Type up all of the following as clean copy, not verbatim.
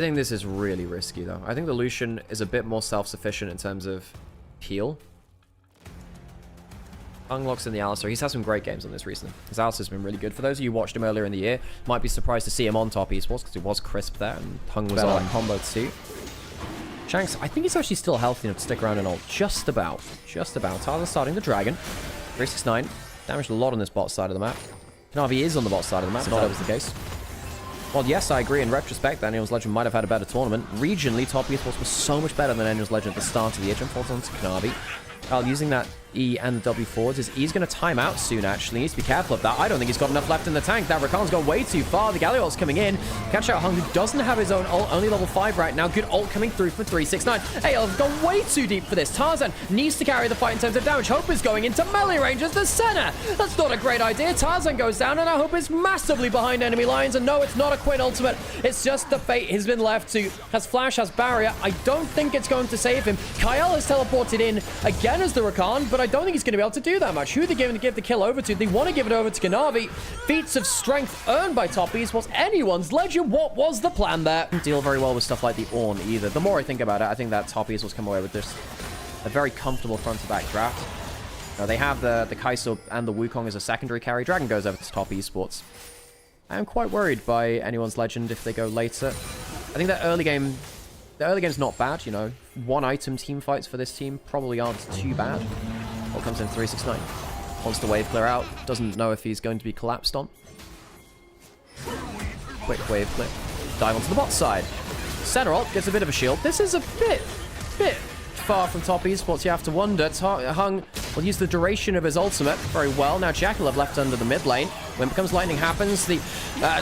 I think this is really risky, though. I think the Lucian is a bit more self-sufficient in terms of heal. Unlocks in the Alistar. He's had some great games on this recently. His Alistar's been really good. For those of you who watched him earlier in the year, might be surprised to see him on top esports because it was crisp there, and Hung was on combo too. Shanks, I think he's actually still healthy enough to stick around and ult. Just about. Just about. Tarzan starting the dragon. 369. Damaged a lot on this bot side of the map. Chovy is on the bot side of the map, if that was the case. Well, yes, I agree. In retrospect, Annual's Legend might have had a better tournament. Regionally, top esports was so much better than Annual's Legend at the start of the year. Jump falls onto Chovy. Using that E and the W forwards. His E's going to time out soon, actually. He needs to be careful of that. I don't think he's got enough left in the tank. That Rakan's gone way too far. The Galliot's coming in. Catch out Hung, who doesn't have his own ult. Only level 5 right now. Good ult coming through for 369. AL's gone way too deep for this. Tarzan needs to carry the fight in terms of damage. Hope is going into melee range as the center. That's not a great idea. Tarzan goes down, and I Hope is massively behind enemy lines. And no, it's not a Quinn ultimate. It's just the fate he's been left to. Has flash, has barrier. I don't think it's going to save him. Kyle has teleported in again as the Rakan, but I don't think he's going to be able to do that much. Who are they going to give the kill over to? They want to give it over to Chovy. Feats of strength earned by top esports. Anyone's Legend. What was the plan there? Didn't deal very well with stuff like the Ornn either. The more I think about it, I think that top esports come away with this a very comfortable front-to-back draft. Now, they have the Kai'Sa and the Wukong as a secondary carry. Dragon goes over to top esports. I am quite worried by Anyone's Legend if they go later. I think that early game... The early game's not bad, you know. One item team fights for this team probably aren't too bad. All comes in 369. Wants to wave clear out. Doesn't know if he's going to be collapsed on. Quick wave clear. Dive onto the bot side. Center ult gets a bit of a shield. This is a bit far from top esports. You have to wonder. Hung will use the duration of his ultimate very well. Now Jackal left under the mid lane. When it becomes lightning happens, the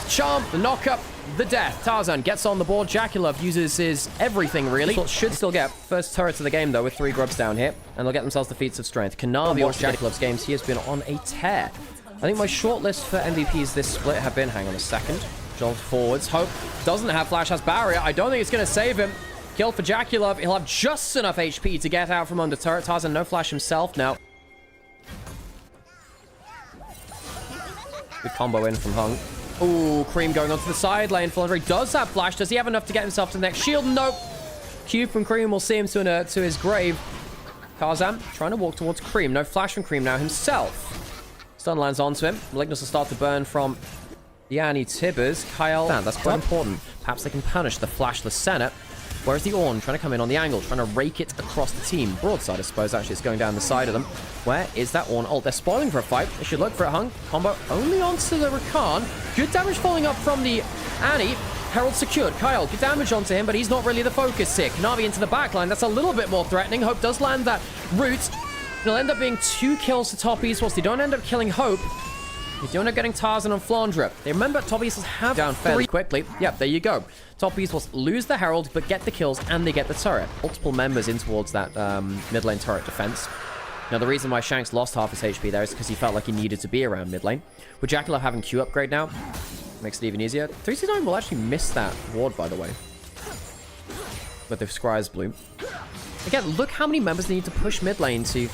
charm, the knock-up, the death. Tarzan gets on the board. Jaculov uses his everything, really. Should still get first turret of the game, though, with 3 grubs down here. And they'll get themselves the feats of strength. Chovy watch Jaculov's games. He has been on a tear. I think my shortlist for MVPs this split have been... Hang on a second. Jolt forwards. Hope doesn't have flash, has barrier. I don't think it's going to save him. Kill for Jaculov. He'll have just enough HP to get out from under turret. Tarzan, no flash himself now. Good combo in from Hung. Ooh, Cream going onto the side lane. Flandre does have flash. Does he have enough to get himself to the next shield? Nope. Q from Cream will see him to his grave. Tarzan trying to walk towards Cream. No flash from Cream now himself. Stun lands onto him. Malignus will start to burn from Yanni Tibbers. Kyle, that's quite important. Perhaps they can punish the flashless Senate. Whereas the Ornn trying to come in on the angle, trying to rake it across the team. Broadside, I suppose, actually, it's going down the side of them. Where is that Ornn ult? They're spoiling for a fight. They should look for it. Hung. Combo only onto the Rakan. Good damage falling up from the Annie. Herald secured. Kyle, good damage onto him, but he's not really the focus here. Na'Vi into the backline. That's a little bit more threatening. Hope does land that root. It'll end up being 2 kills to top esports. They don't end up killing Hope. They do end up getting Tarzan and Flandre. They remember top esports have down fairly quickly. Yep, there you go. Top esports lose the Herald, but get the kills, and they get the turret. Multiple members in towards that mid lane turret defense. Now, the reason why Shanks lost half his HP there is because he felt like he needed to be around mid lane. With Jackal having Q upgrade now, makes it even easier. 369 will actually miss that ward, by the way. With the Scry's Bloom. Again, look how many members they need to push mid lane to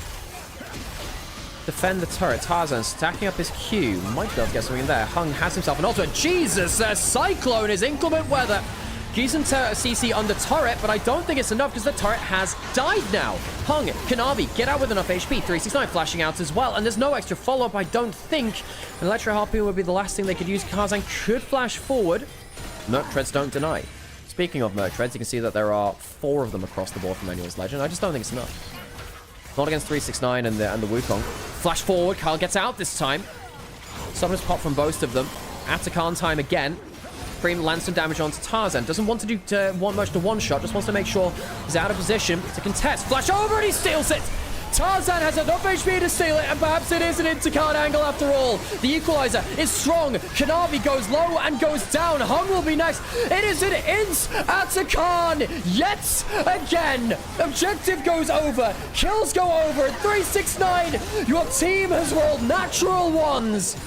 defend the turret. Tarzan stacking up his Q. Might be able to get something in there. Hung has himself an ultimate. Jesus! Cyclone is inclement weather. Using CC under turret, but I don't think it's enough because the turret has died now. Hung, Chovy, get out with enough HP. 369 flashing out as well, and there's no extra follow-up, I don't think. An Electro Harpoon would be the last thing they could use. Tarzan could flash forward. Merc Treads don't deny. Speaking of Merc Treads, you can see that there are 4 of them across the board from Annual's Legend. I just don't think it's enough. Not against 369 and the Wukong. Flash forward. Kyle gets out this time. Summoners pop from both of them. Atakan time again. Cream lands some damage onto Tarzan. Doesn't want to want much to one-shot. Just wants to make sure he's out of position to contest. Flash over and he steals it. Tarzan has enough HP to steal it, and perhaps it is an intercard angle after all. The equalizer is strong. Chovy goes low and goes down. Hung will be next. It is an int Atakan yet again. Objective goes over. Kills go over. 369. Your team has rolled natural ones.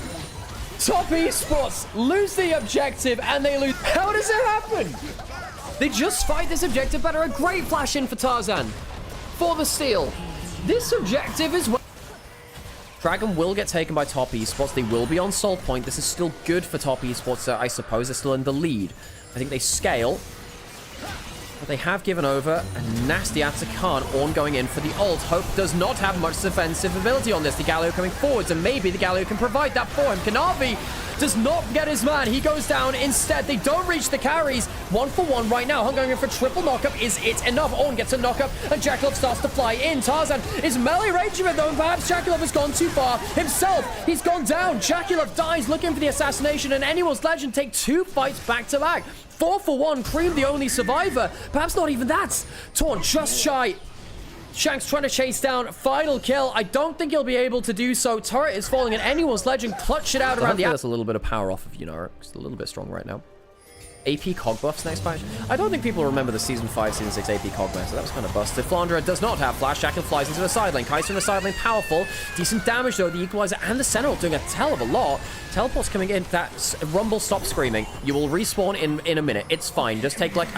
Top esports lose the objective and they lose. How does it happen? They just fight this objective better. A great flash in for Tarzan for the steal. This objective is... Dragon will get taken by top esports. They will be on soul point. This is still good for top esports. I suppose they're still in the lead. I think they scale. But they have given over a nasty Atakan. Ornn going in for the ult. Hope does not have much defensive ability on this. The Galio coming forwards, and maybe the Galio can provide that for him. Kanavi does not get his man. He goes down instead. They don't reach the carries. 1-for-1 right now. Hun going in for triple knockup. Is it enough? Ornn gets a knockup, and JackeyLove starts to fly in. Tarzan is melee ranging it though, and perhaps JackeyLove has gone too far himself. He's gone down. JackeyLove dies looking for the assassination, and Anyone's Legend take 2 fights back to back. 4-for-1, Cream the only survivor. Perhaps not even that. Torn just shy. Shanks trying to chase down. Final kill. I don't think he'll be able to do so. Turret is falling, and Anyone's Legend clutch it out around the... There's a little bit of power off of Yunara. It's a little bit strong right now. AP cog buffs next patch. I don't think people remember the Season 5, Season 6 AP cog buffs, so that was kind of busted. Flandra does not have flash. JackeyLove flies into the side lane. Kai'Sa in the side lane, powerful. Decent damage though. The Equalizer and the Sentinel doing a hell of a lot. Teleport's coming in. That Rumble, stop screaming. You will respawn in a minute. It's fine. Just take like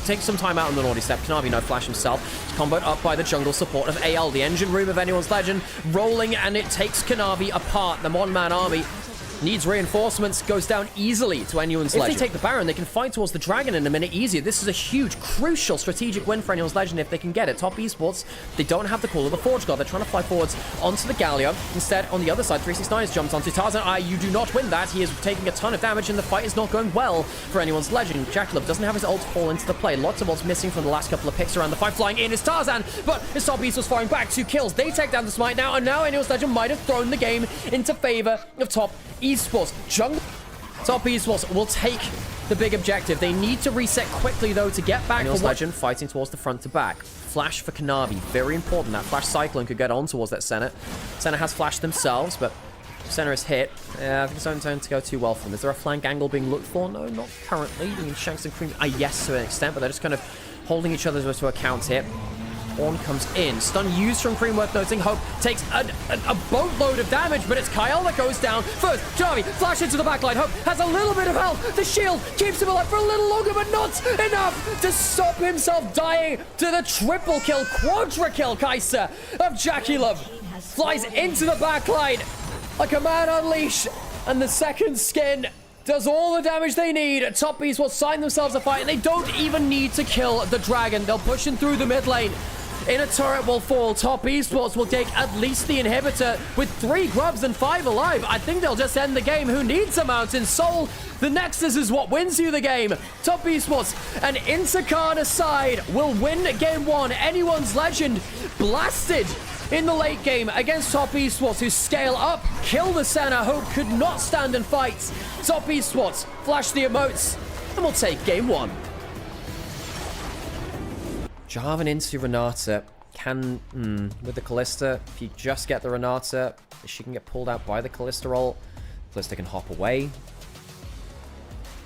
take some time out on the naughty step. Kanavi no flash himself. It's comboed up by the jungle support of AL. The engine room of Anyone's Legend rolling, and it takes Kanavi apart. The one-man army needs reinforcements, goes down easily to Anyone's Legend. If they take the Baron, they can fight towards the Dragon in a minute easier. This is a huge, crucial strategic win for Anyone's Legend if they can get it. Top Esports, they don't have the call of the Forge God. They're trying to fly forwards onto the Galio. Instead, on the other side, 369 has jumped onto Tarzan. You do not win that. He is taking a ton of damage, and the fight is not going well for Anyone's Legend. JackeyLove doesn't have his ult fall into the play. Lots of ults missing from the last couple of picks around the fight. Flying in is Tarzan, but his Top Esports firing back. 2 kills. They take down the Smite now, and now Anyone's Legend might have thrown the game into favor of Top Esports. Top Esports will take the big objective. They need to reset quickly, though, to get back. Anyone's Legend fighting towards the front to back. Flash for Kanavi. Very important. That Flash Cyclone could get on towards that Senna. Senna has flashed themselves, but Senna is hit. I think it's not going to go too well for them. Is there a flank angle being looked for? No, not currently. I mean, Shanks and Cream, yes, to an extent, but they're just kind of holding each other to account here. Ornn comes in. Stun used from Cream worth noting. Hope takes a boatload of damage, but it's Kyle that goes down. First, Chovy flash into the backline. Hope has a little bit of health. The shield keeps him alive for a little longer, but not enough to stop himself dying to the triple kill, quadra kill Kai'Sa of JackeyLove. Flies into the backline like a man on leash, and the second skin does all the damage they need. Top Beast will sign themselves a fight, and they don't even need to kill the Dragon. They'll push in through the mid lane. In a turret will fall. Top Esports will take at least the inhibitor with 3 grubs and 5 alive. I think they'll just end the game. Who needs a Mountain Soul? The Nexus is what wins you the game. Top Esports and Intercard aside will win game 1. Anyone's Legend blasted in the late game against Top Esports, who scale up, kill the Senna. Hope could not stand and fight. Top Esports flash the emotes, and we'll take game 1. Jarvan into Renata. With the Kalista, if you just get the Renata, she can get pulled out by the Kalista ult. Kalista can hop away.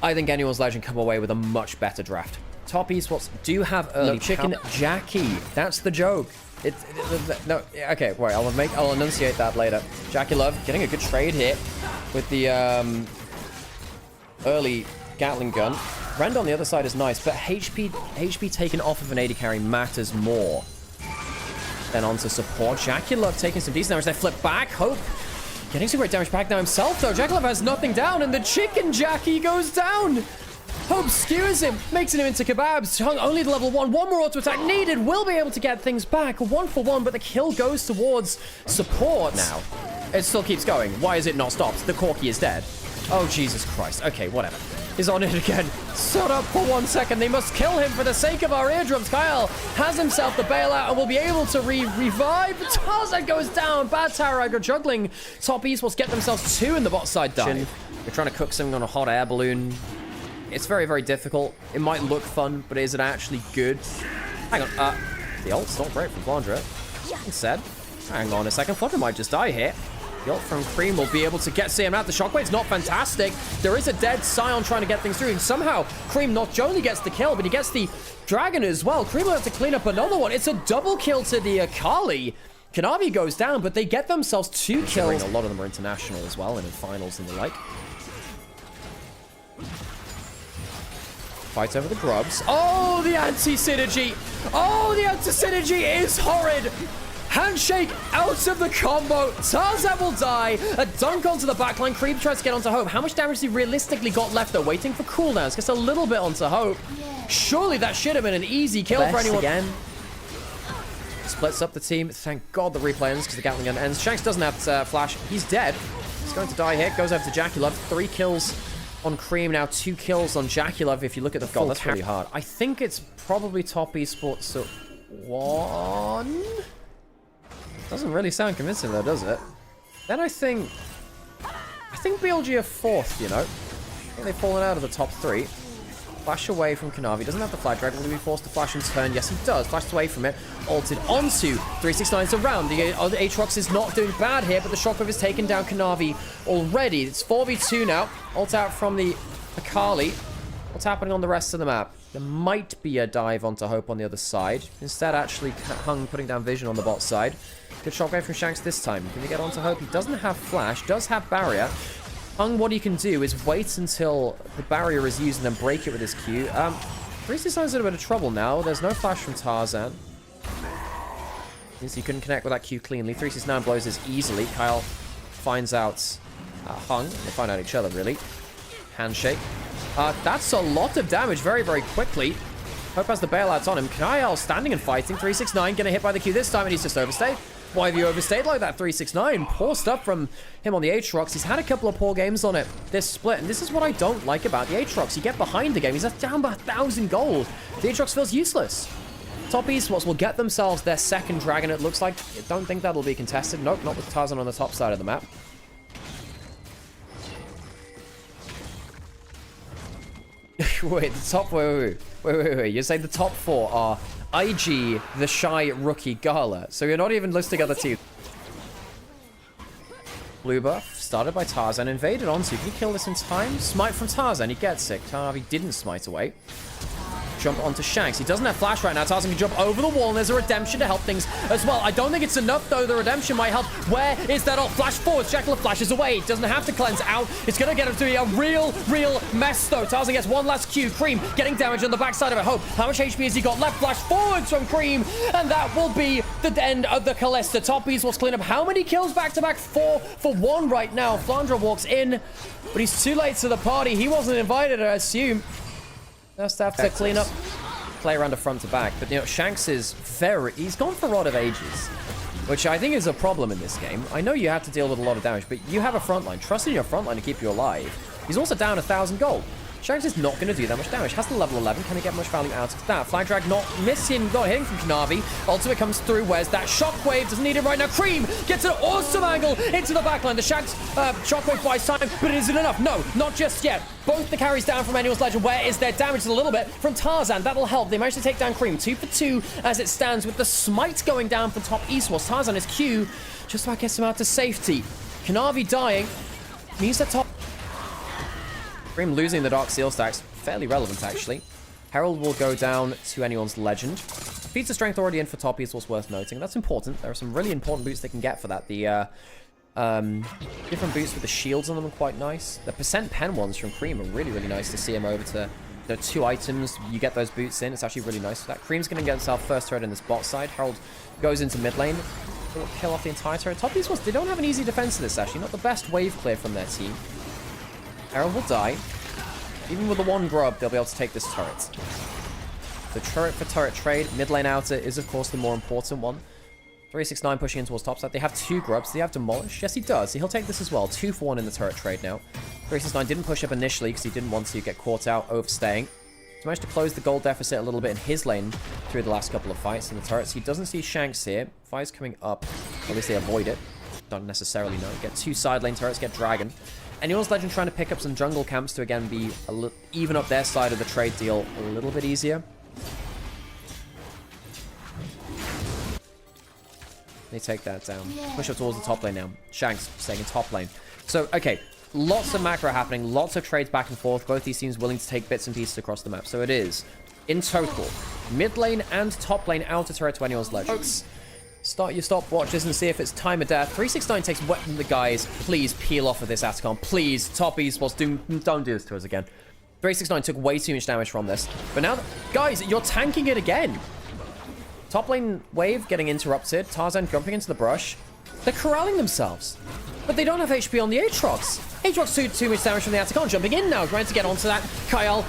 I think Anyone's Legend come away with a much better draft. Top Esports do have early chicken Jackie. That's the joke. No, okay, wait, I'll enunciate that later. JackeyLove getting a good trade here with the early Gatling gun. Rend on the other side is nice, but HP taken off of an AD carry matters more. Then onto support. JackeyLove taking some decent damage. They flip back. Hope getting some great damage back now himself, though. JackeyLove has nothing down, and the chicken Jackie goes down. Hope skewers him, makes him into kebabs. Hung only to level 1. One more auto attack needed. Will be able to get things back. 1-for-1, but the kill goes towards support now. It still keeps going. Why is it not stopped? The Corki is dead. Oh, Jesus Christ. Okay, whatever. He's on it again. Stood up for 1 second. They must kill him for the sake of our eardrums. Kyle has himself the bailout and will be able to revive. Tarzan goes down. Bad tower aggro juggling. Top Esports get themselves 2 in the bot side dive. We're trying to cook something on a hot air balloon. It's very, very difficult. It might look fun, but is it actually good? Hang on. The ult's not great from Flandra. Instead, hang on a second. Flandra might just die here. The ult from Cream will be able to get CM out. The shockwave's not fantastic. There is a dead Scion trying to get things through. And somehow, Cream not only gets the kill, but he gets the Dragon as well. Cream will have to clean up another one. It's a double kill to the Akali. Kanavi goes down, but they get themselves 2 kills. A lot of them are international as well, and in finals and the like. Fights over the grubs. Oh, the anti-synergy. Oh, the anti-synergy is horrid. Handshake out of the combo. Tarzan will die. A dunk onto the backline. Creep tries to get onto Hope. How much damage has he realistically got left, though? Waiting for cooldowns. Gets a little bit onto Hope. Surely that should have been an easy kill for anyone. Again. Splits up the team. Thank God the replay ends because the Gatling gun ends. Shanks doesn't have flash. He's dead. He's going to die here. Goes over to Jackie. 3 kills on Cream now. 2 kills on Jackie. If you look at the full, that's really hard. I think it's probably top esports at 1. Doesn't really sound convincing though, does it? Then I think BLG are 4th, you know. I think they've fallen out of the top 3. Flash away from Chovy. Doesn't have the flag drag. Will he be forced to flash and turn? Yes, he does. Flashed away from it. Ulted onto 369's around. The Aatrox is not doing bad here, but the Shockwave has taken down Chovy already. It's 4v2 now. Ult out from the Akali. What's happening on the rest of the map? There might be a dive onto Hope on the other side. Instead, actually, Hung putting down vision on the bot side. Good Shockwave from Shanks this time. Can he get onto Hope? He doesn't have flash. Does have barrier. Hung, what he can do is wait until the barrier is used and then break it with his Q. 369's in a bit of trouble now. There's no flash from Tarzan. Means he couldn't connect with that Q cleanly. 369 blows this easily. Kyle finds out Hung. They find out each other, really. Handshake. That's a lot of damage very, very quickly. Hope has the bailouts on him. Kyle standing and fighting. 369 getting hit by the Q this time, and he's just overstayed. Why have you overstayed like that, 369? Poor stuff from him on the Aatrox. He's had a couple of poor games on it this split, and this is what I don't like about the Aatrox. You get behind the game. He's down by 1,000 gold. The Aatrox feels useless. Top Esports will get themselves their second dragon, it looks like. I don't think that'll be contested. Nope, not with Tarzan on the top side of the map. Wait, the top... Wait. You're saying the top 4 are IG, the Shy, Rookie, Gala. So you're not even listing other teams. Blue buff, started by Tarzan, invaded onto. Can he kill this in time? Smite from Tarzan, he gets it. Chovy didn't smite away. Jump onto Shanks. He doesn't have flash right now. Tarzan can jump over the wall, and there's a redemption to help things as well. I don't think it's enough, though. The redemption might help. Where is that ult? Flash forward. Shackler flashes away. Doesn't have to cleanse out. It's going to get him to be a real mess, though. Tarzan gets one last Q. Cream getting damage on the backside of it. Hope. How much HP has he got left? Flash forwards from Cream, and that will be the end of the Kalista. Top Esports clean up. How many kills back-to-back? 4 for 1 right now. Flandra walks in, but he's too late to the party. He wasn't invited, I assume. Just have to clean up, play around the front to back. But, you know, Shanks is he's gone for Rod of Ages, which I think is a problem in this game. I know you have to deal with a lot of damage, but you have a front line. Trust in your front line to keep you alive. He's also down 1,000 gold. Shanks is not going to do that much damage. Has the level 11. Can he get much value out of that? Flag drag not missing. Not hitting from Chovy. Ultimate comes through. Where's that shockwave? Doesn't need it right now. Cream gets an awesome angle into the backline. The Shanks shockwave buys time, but is it enough? No, not just yet. Both the carries down from Annual's Legend. Where is their damage? A little bit from Tarzan. That'll help. They managed to take down Cream. 2 for 2 as it stands with the smite going down for top Esports. Tarzan is Q. Just about gets him out to safety. Chovy dying. Means that top... Cream losing the Dark Seal stacks. Fairly relevant, actually. Herald will go down to anyone's Legend. Feats of Strength already in for top Esports, worth noting. That's important. There are some really important boots they can get for that. The different boots with the shields on them are quite nice. The percent pen ones from Cream are really, really nice to see him over to the 2 items. You get those boots in. It's actually really nice for that. Cream's going to get himself first turret in this bot side. Herald goes into mid lane. Will kill off the entire turret. Top Esports, they don't have an easy defense to this, actually. Not the best wave clear from their team. Herald will die. Even with the 1 grub, they'll be able to take this turret. The turret for turret trade. Mid lane outer is, of course, the more important one. 369 pushing in towards top side. They have 2 grubs. Do they have Demolish? Yes, he does. He'll take this as well. 2 for 1 in the turret trade now. 369 didn't push up initially because he didn't want to get caught out overstaying. He managed to close the gold deficit a little bit in his lane through the last couple of fights in the turrets. He doesn't see Shanks here. Fire's coming up. At least they avoid it. Don't necessarily know. Get 2 side lane turrets, get Dragon. Anyone's Legend trying to pick up some jungle camps to, again, be even up their side of the trade deal a little bit easier. They take that down. Push up towards the top lane now. Shanks staying in top lane. So, okay. Lots of macro happening. Lots of trades back and forth. Both these teams willing to take bits and pieces across the map. So it is, in total, mid lane and top lane outer turret to anyone's Legends. Start your stopwatches and see if it's time of death. 369 takes wet from the guys. Please peel off of this Atacon. Please, top Esports, don't do this to us again. 369 took way too much damage from this. But now, guys, you're tanking it again. Top lane wave getting interrupted. Tarzan jumping into the brush. They're corralling themselves. But they don't have HP on the Aatrox. Aatrox too much damage from the Atacon. Jumping in now, trying to get onto that Kyle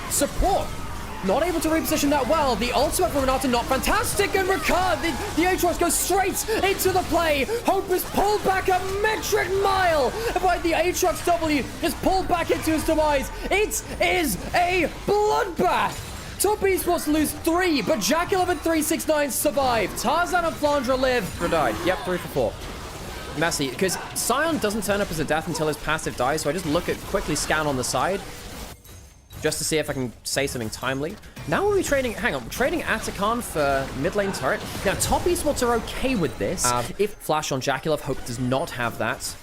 support. not able to reposition that well. The ultimate from Renata, not fantastic. And Ricard, the Aatrox goes straight into the play. Hope is pulled back a metric mile. But the Aatrox W is pulled back into his demise. It is a bloodbath. Top Esports lose 3, but Jack11 and 369 survive. Tarzan and Flandra live. Or died. Yep, 3 for 4. Messy, because Sion doesn't turn up as a death until his passive dies, so I just quickly scan on the side just to see if I can say something timely. Now we're trading, hang on, we're trading Atakan for mid lane turret. Now, Top Esports are okay with this. If flash on Jack11, Hope does not have that.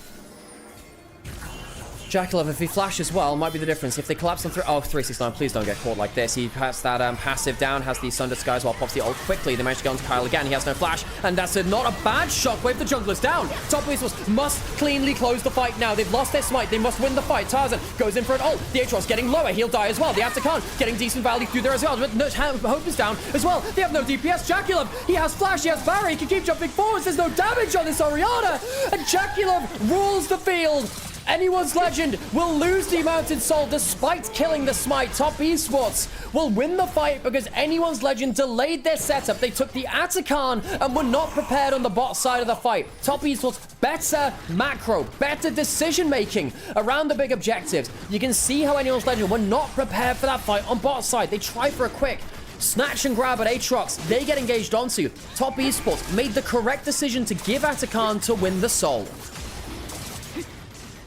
Jack11, if he flashes well, might be the difference. If they collapse on 369, please don't get caught like this. He has that passive down, has the Sunder Skies while pops the ult quickly. They manage to go onto Kyle again. He has no flash, and that's not a bad shockwave. The jungler's down. Top Esports must cleanly close the fight now. They've lost their smite. They must win the fight. Tarzan goes in for an ult. The Aatrox getting lower. He'll die as well. The Atakan getting decent value through there as well. But Hope is down as well. They have no DPS. Jaculov, he has flash. He has barrier. He can keep jumping forwards. There's no damage on this Orianna. And Jaculov rules the field. Anyone's Legend will lose the Mountain Soul despite killing the smite. Top Esports will win the fight because Anyone's Legend delayed their setup. They took the Atakan and were not prepared on the bot side of the fight. Top Esports, better macro, better decision making around the big objectives. You can see how Anyone's Legend were not prepared for that fight on bot side. They tried for a quick snatch and grab at Aatrox. They get engaged onto. Top Esports made the correct decision to give Atakan to win the soul.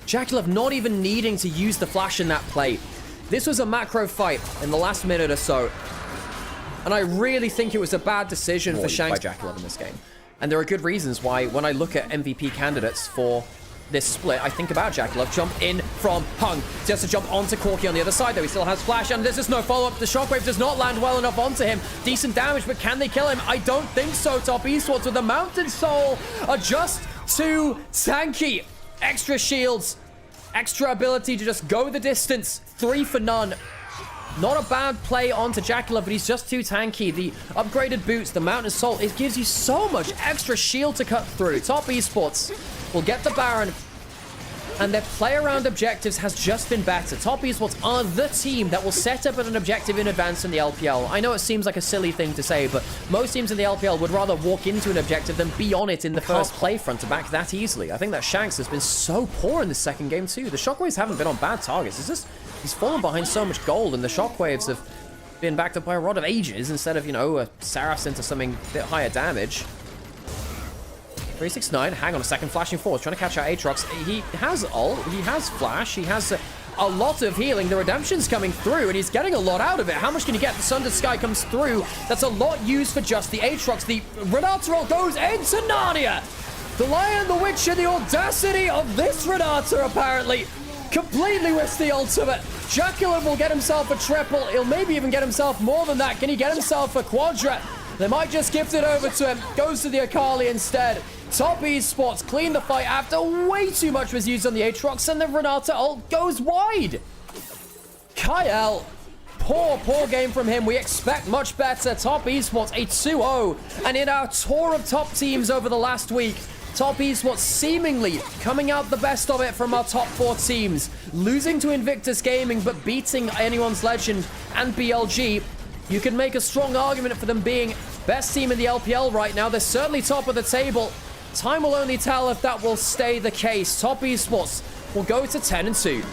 Jackalev not even needing to use the flash in that play. This was a macro fight in the last minute or so. And I really think it was a bad decision for Shanks by Jackalev in this game. And there are good reasons why when I look at MVP candidates for this split, I think about Jackalev. Jump in from Hung. Just to jump onto Corki on the other side, though. He still has flash, and there's just no follow-up. The shockwave does not land well enough onto him. Decent damage, but can they kill him? I don't think so. Top Esports with the Mountain Soul are just too tanky. Extra shields, extra ability to just go the distance. 3 for none. Not a bad play onto Jackalev, but he's just too tanky. The upgraded boots, the Mountain Soul, it gives you so much extra shield to cut through. Top Esports will get the Baron, and their play around objectives has just been better. Top Esports are the team that will set up an objective in advance in the LPL. I know it seems like a silly thing to say, but most teams in the LPL would rather walk into an objective than be on it in the first play front to back that easily. I think that Shanks has been so poor in the second game too. The Shockwaves haven't been on bad targets. It's just, he's fallen behind so much gold, and the Shockwaves have been backed up by a Rod of Ages instead of, you know, a Saracen to something a bit higher damage. 369, hang on a second, flashing forward, trying to catch out Aatrox. He has ult, he has flash, he has a lot of healing. The redemption's coming through, and he's getting a lot out of it. How much can he get? The Sunder Sky comes through. That's a lot used for just the Aatrox. The Renata roll goes into Narnia. The Lion, the Witch, and the audacity of this Renata, apparently, completely missed the ultimate. Jackalev will get himself a triple. He'll maybe even get himself more than that. Can he get himself a quadra? They might just gift it over to him. Goes to the Akali instead. Top Esports clean the fight after way too much was used on the Aatrox, and the Renata ult goes wide. Kyle, poor game from him. We expect much better. Top Esports a 2-0. And in our tour of top teams over the last week, Top Esports seemingly coming out the best of it from our top 4 teams. Losing to Invictus Gaming, but beating Anyone's Legend and BLG. You can make a strong argument for them being best team in the LPL right now. They're certainly top of the table. Time will only tell if that will stay the case. Top Esports will go to 10-2.